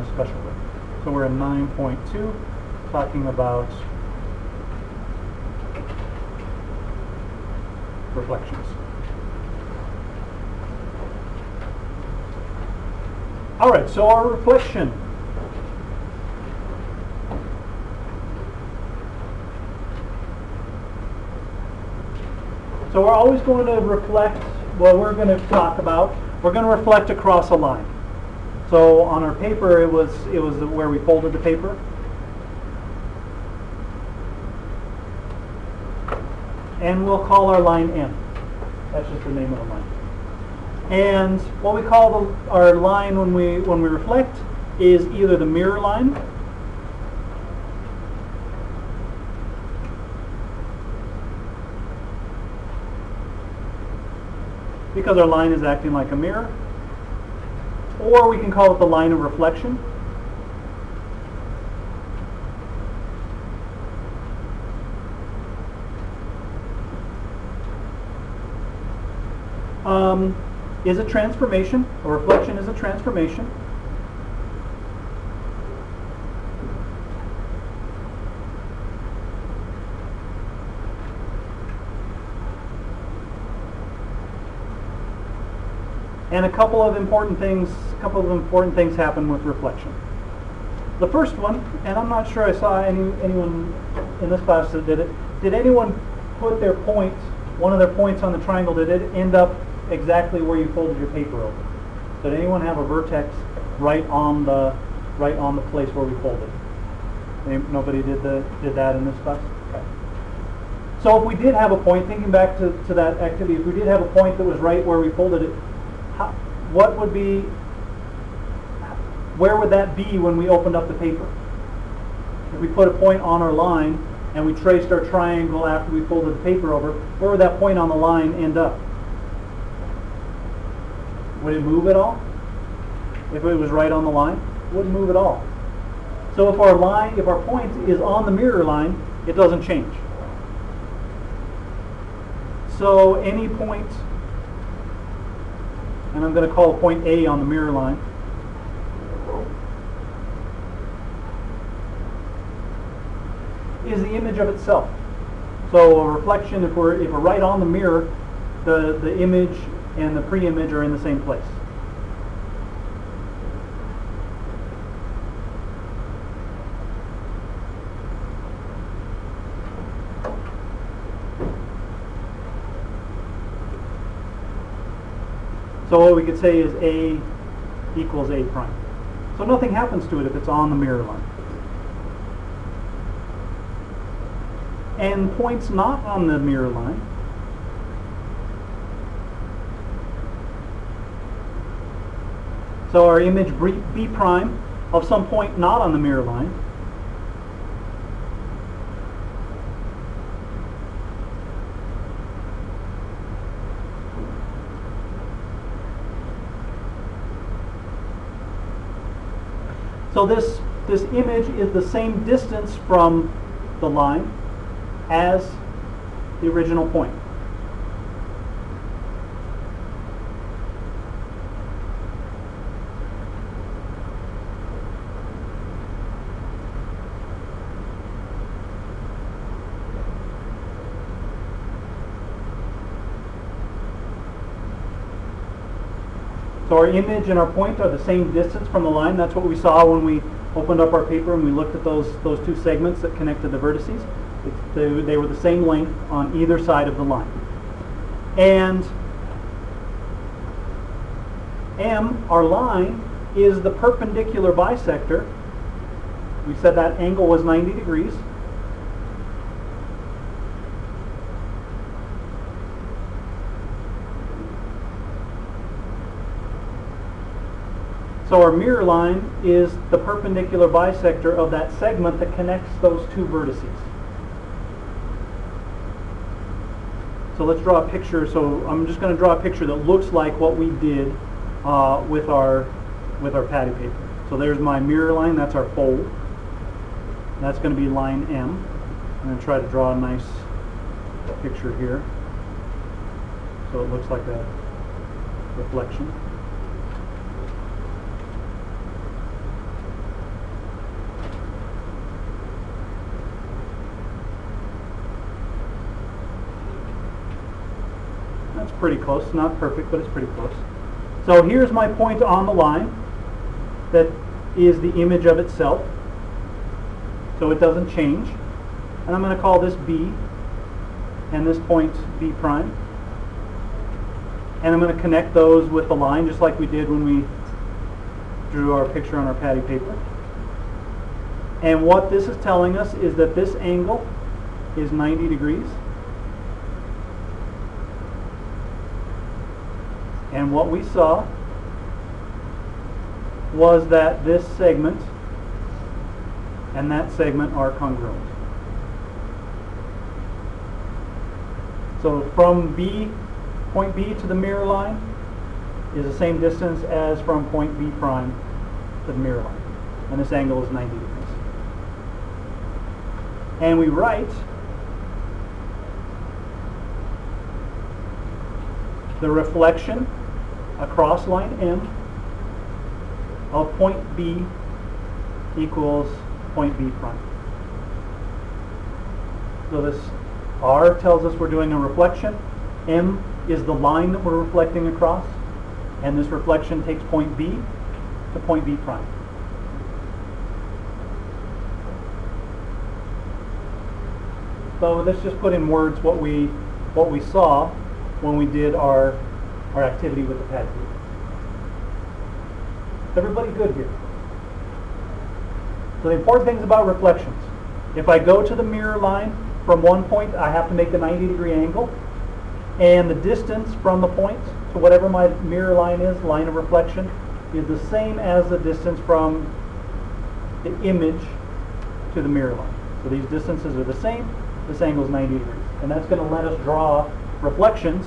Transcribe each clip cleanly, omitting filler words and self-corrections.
a special way. So we're in 9.2, talking about reflections. All right, so our reflection. So we're always going to reflect, well, we're going to talk about, we're going to reflect across a line. So on our paper, it was where we folded the paper. And we'll call our line M. That's just the name of the line. And what we call our line when we reflect is either the mirror line, because our line is acting like a mirror, or we can call it the line of reflection. Is a transformation. A reflection is a transformation. And a couple of important things happen with reflection. The first one, and I'm not sure I saw anyone in this class that did it. Did anyone put their point, one of their points on the triangle? Did it end up exactly where you folded your paper over? Did anyone have a vertex right on the place where we folded? Nobody did that in this class? Okay. So if we did have a point, thinking back to that activity, if we did have a point that was right where we folded it, where would that be when we opened up the paper? If we put a point on our line and we traced our triangle after we folded the paper over, where would that point on the line end up? Would it move at all? If it was right on the line, it wouldn't move at all. So if our point is on the mirror line, it doesn't change. So any point, and I'm going to call point A on the mirror line, is the image of itself. So a reflection, if we're right on the mirror, the image and the pre-image are in the same place. So what we could say is A equals A prime. So nothing happens to it if it's on the mirror line. And points not on the mirror line so our image B prime of some point not on the mirror line so this image is the same distance from the line as the original point. So our image and our point are the same distance from the line. That's what we saw when we opened up our paper and we looked at those two segments that connected the vertices. They were the same length on either side of the line. And M, our line, is the perpendicular bisector. We said that angle was 90 degrees. So our mirror line is the perpendicular bisector of that segment that connects those two vertices. So let's draw a picture. So I'm just going to draw a picture that looks like what we did with our patty paper. So there's my mirror line. That's our fold. That's going to be line M. I'm going to try to draw a nice picture here so it looks like a reflection. pretty close. Not perfect, but it's pretty close. So here's my point on the line that is the image of itself. So it doesn't change. And I'm going to call this B and this point B prime. And I'm going to connect those with the line just like we did when we drew our picture on our patty paper. And what this is telling us is that this angle is 90 degrees. And what we saw was that this segment and that segment are congruent. So from B, point B to the mirror line is the same distance as from point B prime to the mirror line. And this angle is 90 degrees. And we write the reflection across line M of point B equals point B prime. So this R tells us we're doing a reflection. M is the line that we're reflecting across. And this reflection takes point B to point B prime. So let's just put in words what we saw when we did our activity with the pad group. Everybody good here? So the important things about reflections. If I go to the mirror line from one point, I have to make a 90-degree angle. And the distance from the point to whatever my mirror line is, line of reflection, is the same as the distance from the image to the mirror line. So these distances are the same. This angle is 90 degrees. And that's going to let us draw reflections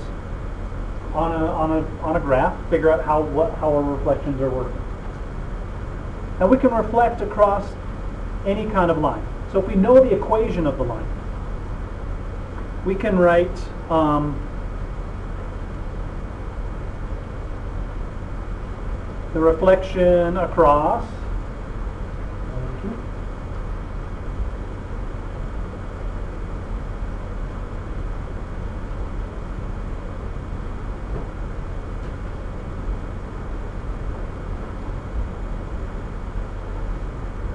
on a graph, figure out how our reflections are working. Now we can reflect across any kind of line. So if we know the equation of the line, we can write the reflection across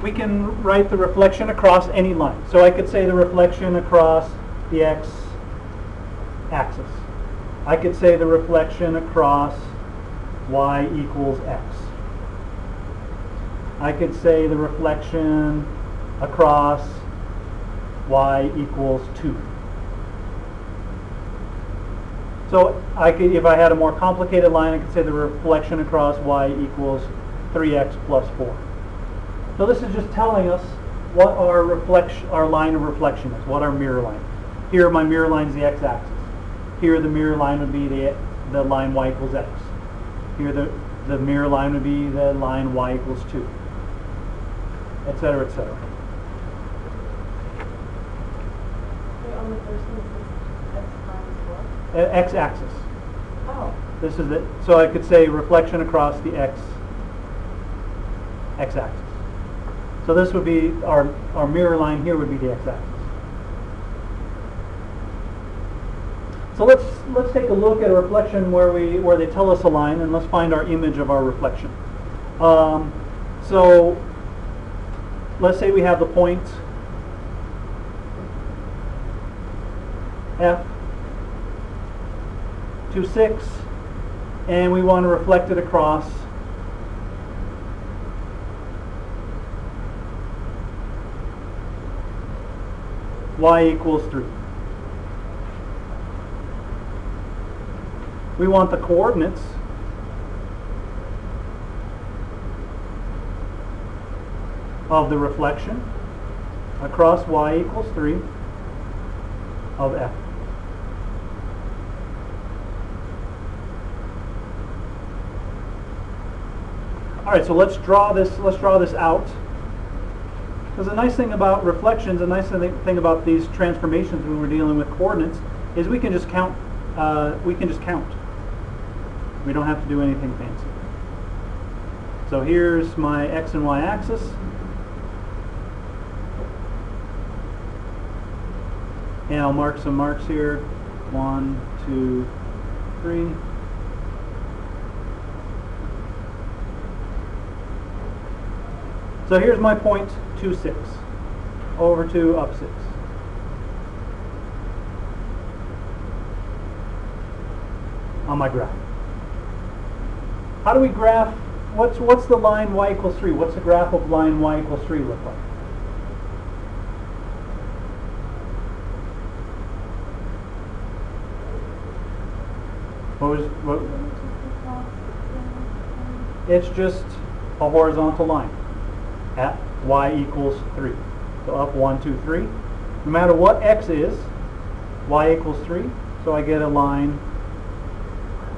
we can write the reflection across any line. So I could say the reflection across the x-axis. I could say the reflection across y equals x. I could say the reflection across y equals 2. So I could, if I had a more complicated line, I could say the reflection across y equals 3x plus 4. So this is just telling us what our line of reflection is, what our mirror line. Here my mirror line is the x-axis. Here the mirror line would be the line y equals x. Here the mirror line would be the line y equals 2, etc., etc. On the first one, x times what? X-axis. Oh. This is it. So I could say reflection across the x-axis. So this would be our mirror line here would be the x-axis. So let's take a look at a reflection where they tell us a line, and let's find our image of our reflection. So let's say we have the point F to 6, and we want to reflect it across y equals 3. We want the coordinates of the reflection across y equals 3 of F. All right, so let's draw this out. Because the nice thing about reflections, the nice thing about these transformations when we're dealing with coordinates, is we can just count. We don't have to do anything fancy. So here's my x and y axis. And I'll mark some marks here. 1, 2, 3. So here's my point 2, 6 over to up 6. On my graph. How do we graph? What's the line y equals 3? What's the graph of line y equals 3 look like? What? It's just a horizontal line at y equals 3. So up 1, 2, 3. No matter what x is, y equals 3. So I get a line,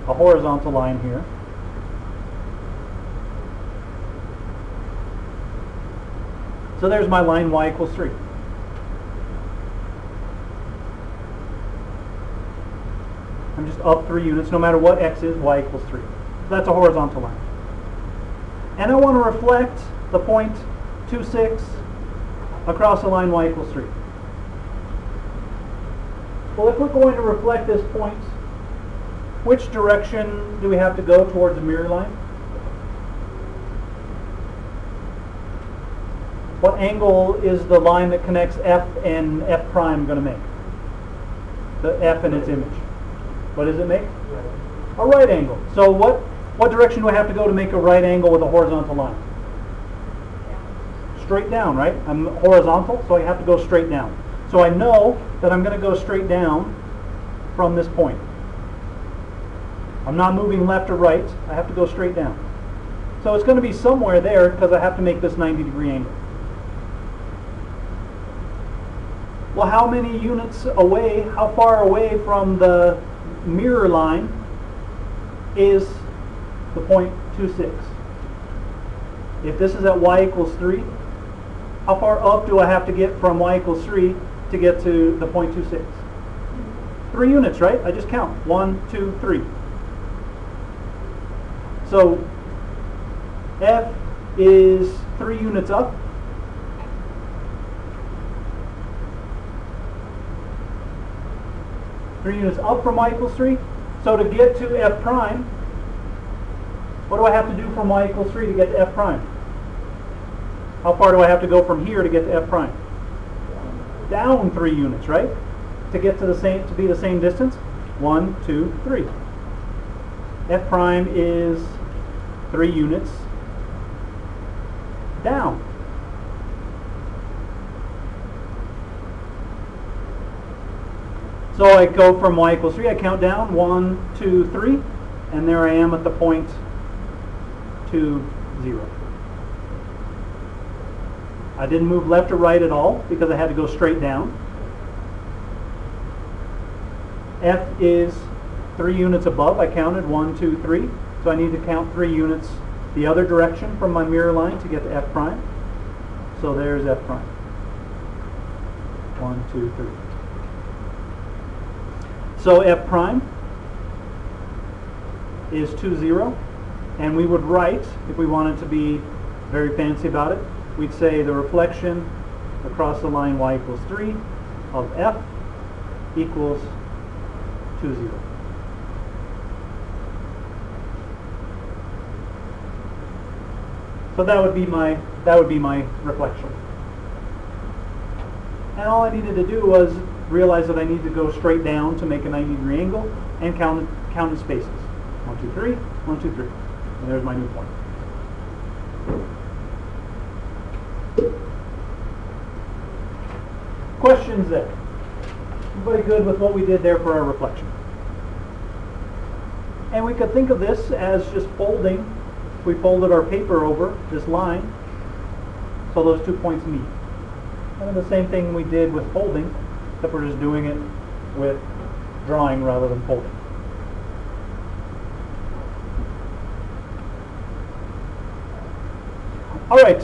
a horizontal line here. So there's my line y equals 3. I'm just up 3 units. No matter what x is, y equals 3. So that's a horizontal line. And I want to reflect the point 2, 6 across the line y equals 3. Well, if we're going to reflect this point, which direction do we have to go towards the mirror line? What angle is the line that connects f and f prime going to make? The f and its image. What does it make? A right angle. So what direction do I have to go to make a right angle with a horizontal line? Straight down, right? I'm horizontal, so I have to go straight down. So I know that I'm going to go straight down from this point. I'm not moving left or right. I have to go straight down. So it's going to be somewhere there because I have to make this 90-degree angle. Well, how many units away, how far away from the mirror line is the point 2, 6? If this is at y equals 3, how far up do I have to get from y equals 3 to get to the point 2, 6? 3 units, right? I just count. 1, 2, 3. So f is 3 units up. Three units up from y equals 3. So to get to f prime, what do I have to do from y equals 3 to get to f prime? How far do I have to go from here to get to f prime? Down 3 units, right? To get to be the same distance? 1, 2, 3. F prime is 3 units down. So I go from y equals 3, I count down 1, 2, 3, and there I am at the point 2, 0. I didn't move left or right at all because I had to go straight down. F is 3 units above. I counted 1, 2, 3. So I need to count 3 units the other direction from my mirror line to get to f prime. So there's f prime. 1, 2, 3. So f prime is 2, 0. And we would write, if we wanted to be very fancy about it, we'd say the reflection across the line y equals 3 of f equals 2, 0. So that would be my reflection. And all I needed to do was realize that I need to go straight down to make a 90-degree angle and count the spaces. 1, 2, 3, 1, 2, 3. And there's my new point. Questions there? Everybody good with what we did there for our reflection? And we could think of this as just folding. We folded our paper over this line so those 2 points meet. Kind of the same thing we did with folding, except we're just doing it with drawing rather than folding. All right,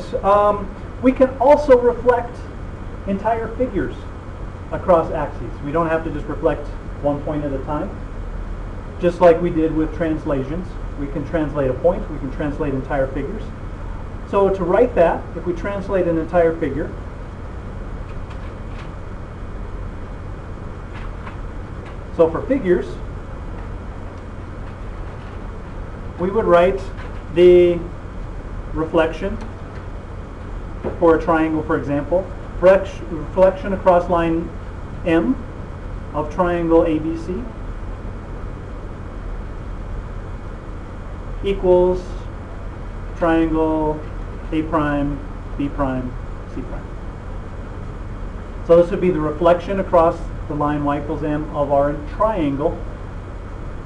we can also reflect entire figures across axes. We don't have to just reflect one point at a time. Just like we did with translations. We can translate a point, we can translate entire figures. So to write that, if we translate an entire figure, so for figures, we would write the reflection for a triangle, for example. Reflection across line M of triangle ABC equals triangle A prime, B prime, C prime. So this would be the reflection across the line y equals M of our triangle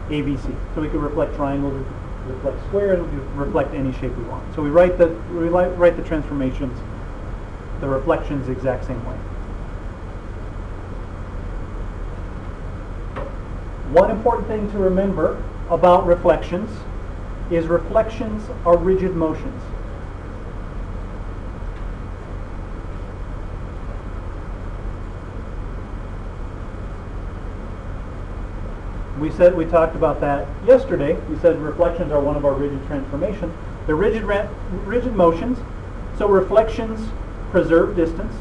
ABC. So we could reflect triangles, we could reflect squares, we could reflect any shape we want. So we write the transformations, the reflections the exact same way. One important thing to remember about reflections is reflections are rigid motions. We talked about that yesterday. We said reflections are one of our rigid transformations. They're rigid motions. So reflections preserve distance.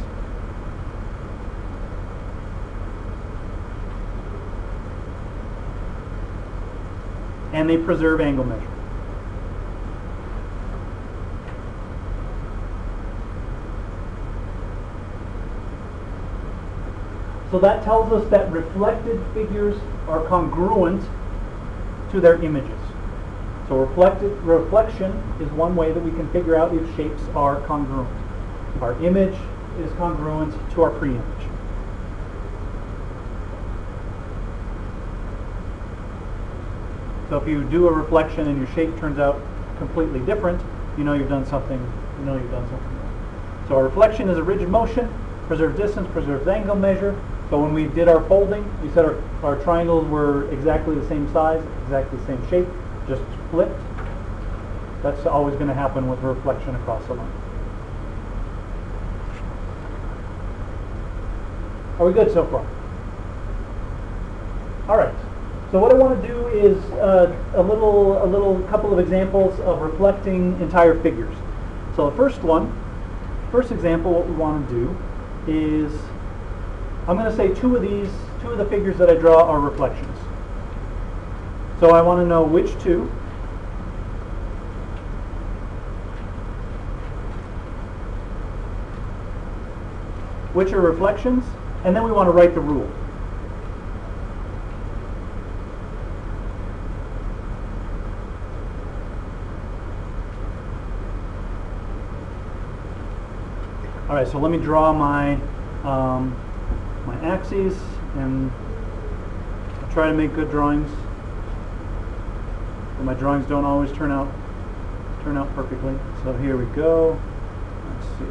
And they preserve angle measure. So that tells us that reflected figures are congruent to their images. So reflection is one way that we can figure out if shapes are congruent. Our image is congruent to our pre-image. So if you do a reflection and your shape turns out completely different, you know you've done something wrong. So our reflection is a rigid motion, preserves distance, preserves angle measure. So when we did our folding, we said our triangles were exactly the same size, exactly the same shape, just flipped. That's always going to happen with a reflection across a line. Are we good so far? All right. So what I want to do is a little couple of examples of reflecting entire figures. So the first example, what we want to do is I'm going to say two of the figures that I draw are reflections. So I want to know which two. Which are reflections, and then we want to write the rule. All right, so let me draw my my axes, and I'll try to make good drawings. But my drawings don't always turn out perfectly. So here we go. Let's see.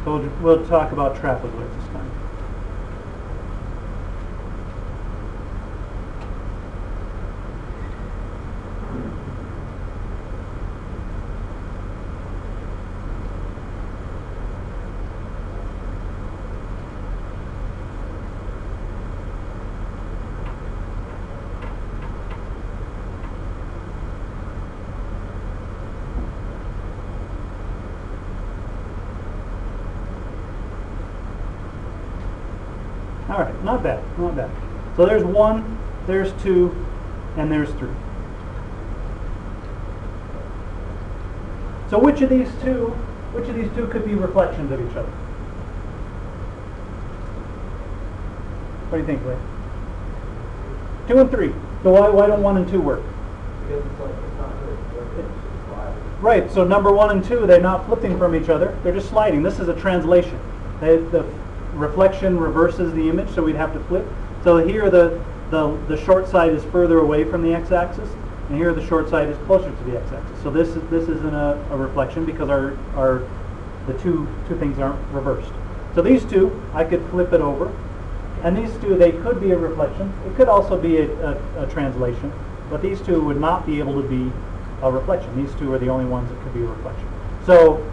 So we'll talk about trapezoids this time. All right, not bad, not bad. So there's 1, there's 2, and there's 3. So which of these two could be reflections of each other? What do you think, Lee? 2 and 3. So why don't 1 and 2 work? Because it's not really flipping, it's just sliding. Right, so number 1 and 2, they're not flipping from each other, they're just sliding. This is a translation. The reflection reverses the image, so we'd have to flip. So here the short side is further away from the x-axis, and here the short side is closer to the x-axis. So this isn't a reflection because the two things aren't reversed. So these two, I could flip it over, and these two, they could be a reflection. It could also be a translation, but these two would not be able to be a reflection. These two are the only ones that could be a reflection. So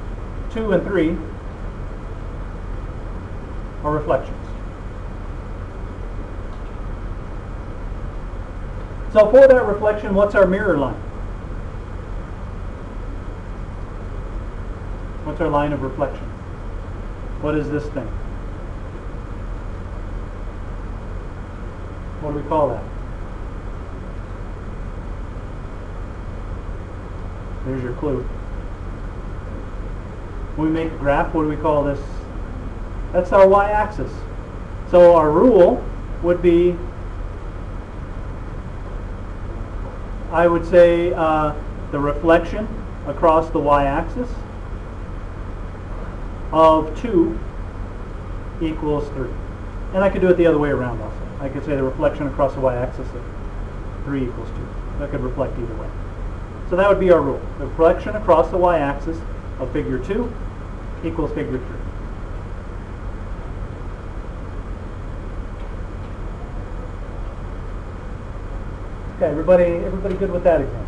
2 and 3 are reflections. So for that reflection, what's our mirror line? What's our line of reflection? What is this thing? What do we call that? There's your clue. When we make a graph, what do we call this? That's our y-axis. So our rule would be, I would say, the reflection across the y-axis of 2 equals 3. And I could do it the other way around also. I could say the reflection across the y-axis of 3 equals 2. That could reflect either way. So that would be our rule. The reflection across the y-axis of figure 2 equals figure 3. Okay, everybody good with that example?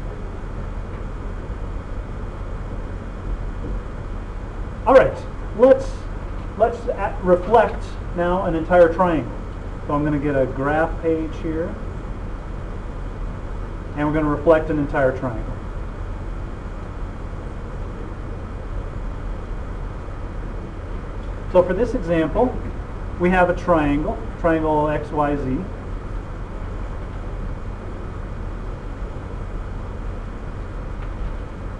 All right, let's reflect now an entire triangle. So I'm going to get a graph page here, and we're going to reflect an entire triangle. So for this example, we have a triangle XYZ.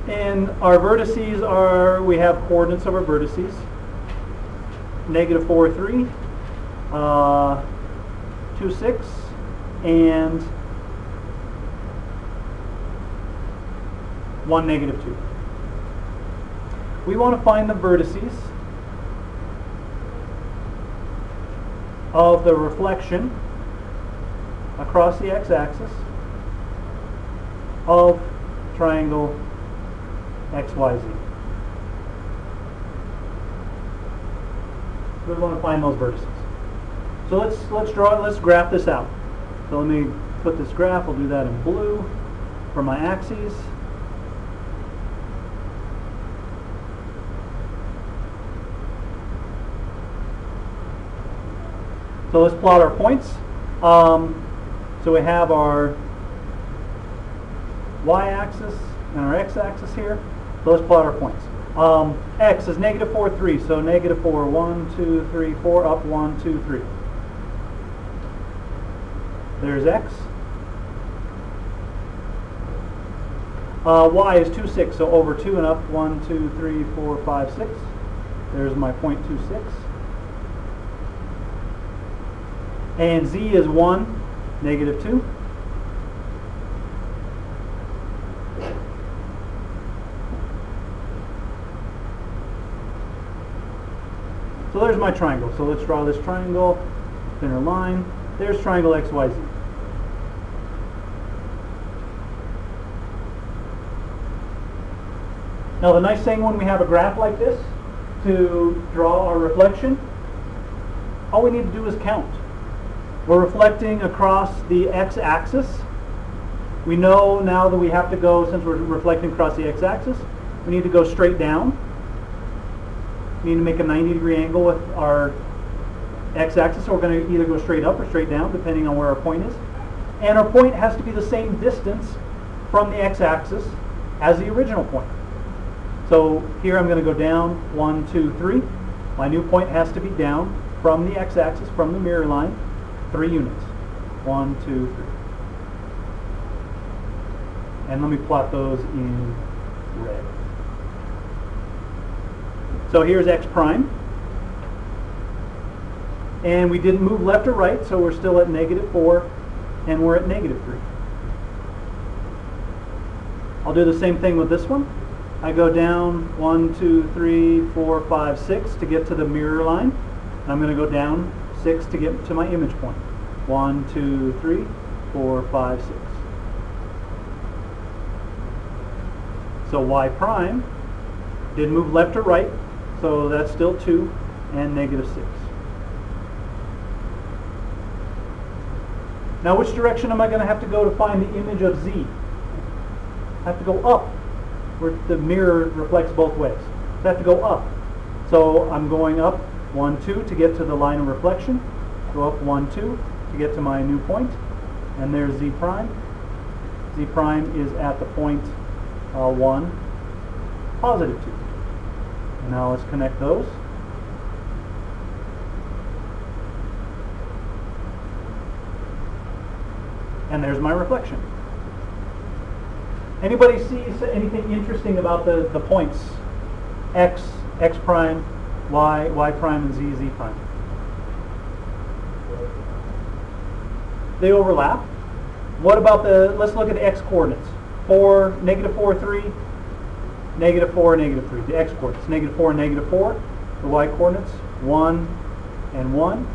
And our vertices are, we have coordinates of our vertices. -4, 3, 2, 6, and 1, -2. We want to find the vertices of the reflection across the x-axis of triangle XYZ. We want to find those vertices. So let's graph this out. So let me put this graph, we'll do that in blue for my axes. So let's plot our points. So we have our y-axis and our x-axis here. So let's plot our points. X is -4, 3. So -4, 1, 2, 3, 4, up 1, 2, 3. There's x. Y is 2, 6. So over 2 and up 1, 2, 3, 4, 5, 6. There's my point 2, 6. And z is 1, -2. So there's my triangle. So let's draw this triangle, thinner line. There's triangle XYZ. Now the nice thing when we have a graph like this to draw our reflection, all we need to do is count. We're reflecting across the x-axis. We know now that we have to go, since we're reflecting across the x-axis, we need to go straight down. We need to make a 90-degree angle with our x-axis, so we're going to either go straight up or straight down, depending on where our point is. And our point has to be the same distance from the x-axis as the original point. So here I'm going to go down 1, 2, 3. My new point has to be down from the x-axis, from the mirror line, 3 units. 1, 2, 3. And let me plot those in red. So here's x prime. And we didn't move left or right, so we're still at -4, and we're at -3. I'll do the same thing with this one. I go down 1, 2, 3, 4, 5, 6 to get to the mirror line. And I'm going to go down 6 to get to my image point. 1, 2, 3, 4, 5, 6. So y prime didn't move left or right, so that's still 2 and -6. Now which direction am I going to have to go to find the image of z? I have to go up, where the mirror reflects both ways. So I have to go up. So I'm going up 1, 2 to get to the line of reflection. Go up 1, 2 to get to my new point. And there's z prime. Z prime is at the point 1, +2. And now let's connect those. And there's my reflection. Anybody see anything interesting about the points? X, x prime, y, y prime, and z, z prime. They overlap. What about let's look at the x coordinates. 4, -4, 3, -4, -3. The x coordinates, -4 and -4. The y coordinates, 1 and 1.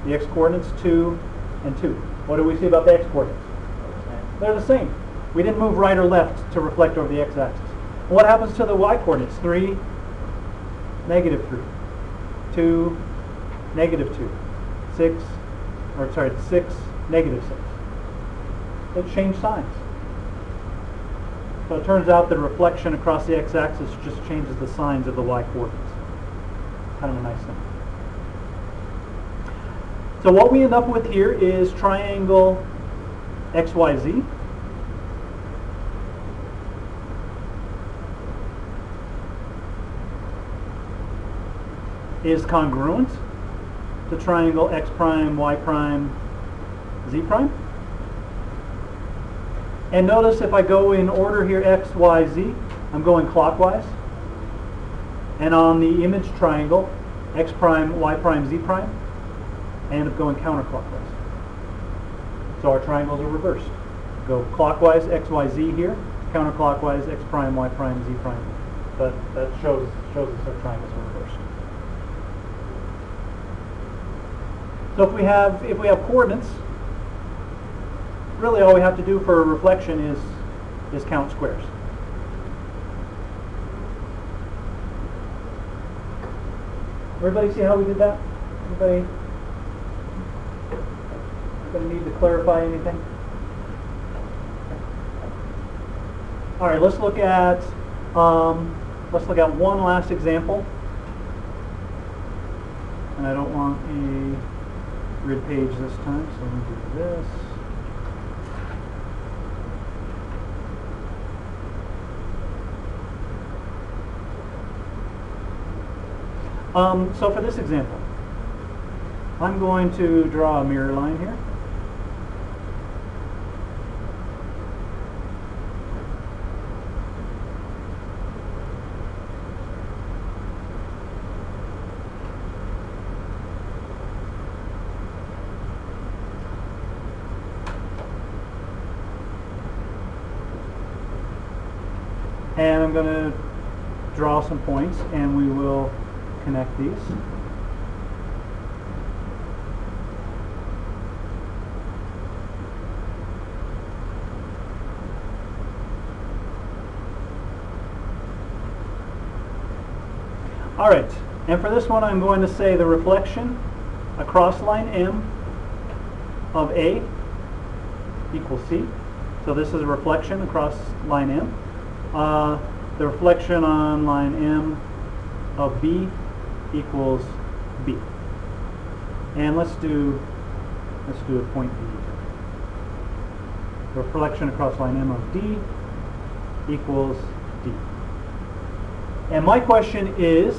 The x coordinates, 2 and 2. What do we see about the x coordinates? They're the same. We didn't move right or left to reflect over the x-axis. What happens to the y coordinates? 3, -3. 2, -2. 6, 6, -6. They change signs. So it turns out that reflection across the x-axis just changes the signs of the y coordinates. Kind of a nice thing. So what we end up with here is triangle XYZ. Is congruent to triangle x prime, y prime, z prime. And notice if I go in order here, x, y, z, I'm going clockwise. And on the image triangle, x prime, y prime, z prime, I end up going counterclockwise. So our triangles are reversed. Go clockwise, x, y, z here, counterclockwise, x prime, y prime, z prime. That shows us our triangles are reversed. So if we have coordinates, really all we have to do for a reflection is count squares. Everybody see how we did that? Anybody need to clarify anything? All right, let's look at one last example. And I don't want a grid page this time, so let me do this. So for this example, I'm going to draw a mirror line here. And I'm going to draw some points, and we will connect these. All right, and for this one I'm going to say the reflection across line M of A equals C. So this is a reflection across line M. The reflection on line M of B equals B. And let's do a point D. The reflection across line M of D equals D. And my question is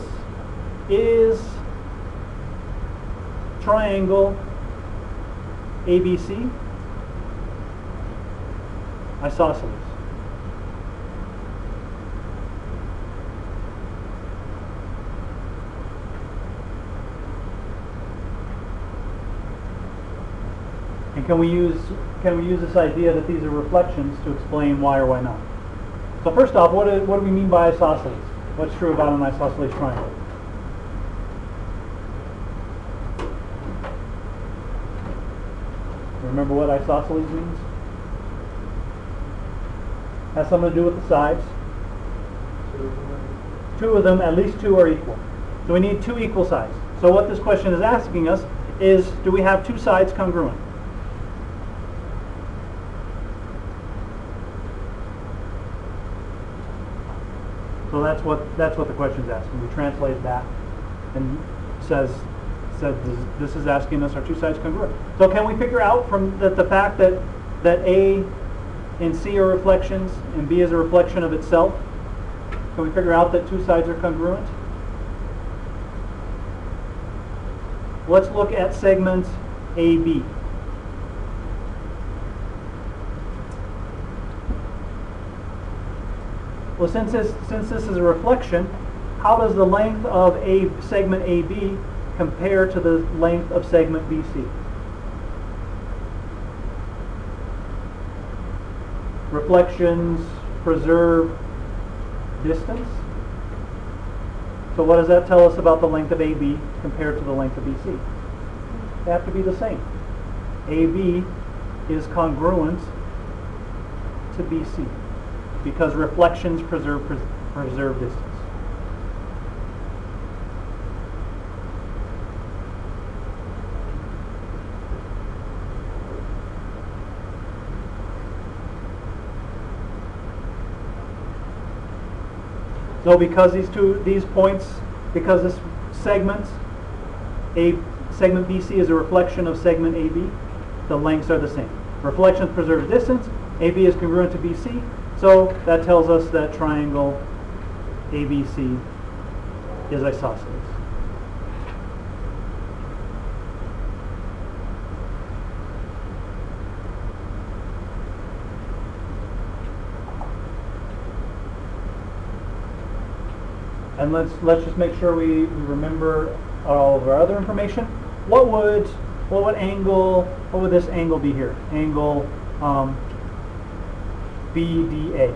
triangle ABC isosceles? And can we use this idea that these are reflections to explain why or why not? So first off, what do we mean by isosceles? What's true about an isosceles triangle? Remember what isosceles means? Has something to do with the sides. Two of them, at least two, are equal. So we need two equal sides. So what this question is asking us is, do we have two sides congruent? So that's what the question is asking. We translate that and said this is asking us, are two sides congruent? So can we figure out from the fact that A and C are reflections and B is a reflection of itself, can we figure out that two sides are congruent? Let's look at segment AB. Well, since this is a reflection, how does the length of a segment AB compare to the length of segment BC? Reflections preserve distance. So what does that tell us about the length of AB compared to the length of BC? They have to be the same. AB is congruent to BC because reflections preserve distance. So because these points, because this segment BC is a reflection of segment AB, the lengths are the same. Reflections preserve distance, AB is congruent to BC, so that tells us that triangle ABC is isosceles. And let's just make sure we remember all of our other information. What would this angle be here? Angle BDA.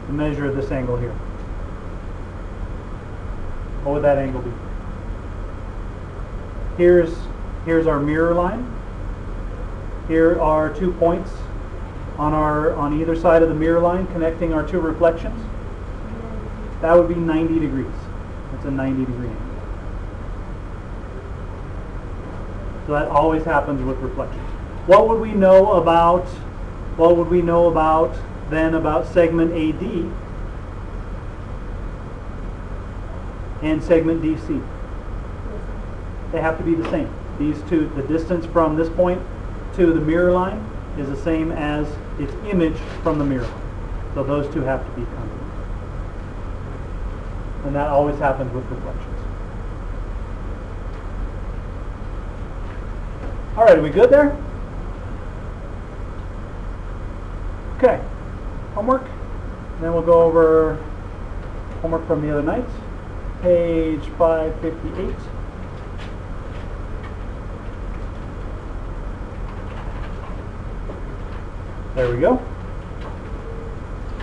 The measure of this angle here. What would that angle be? Here's our mirror line. Here are 2 points on either side of the mirror line connecting our 2 reflections. That would be 90 degrees. That's a 90-degree angle. So that always happens with reflections. What would we know about then about segment AD and segment DC? They have to be the same. These two, the distance from this point to the mirror line is the same as its image from the mirror line. So those two have to be congruent. And that always happens with reflections. All right, are we good there? Okay, homework. Then we'll go over homework from the other night. Page 558. There we go.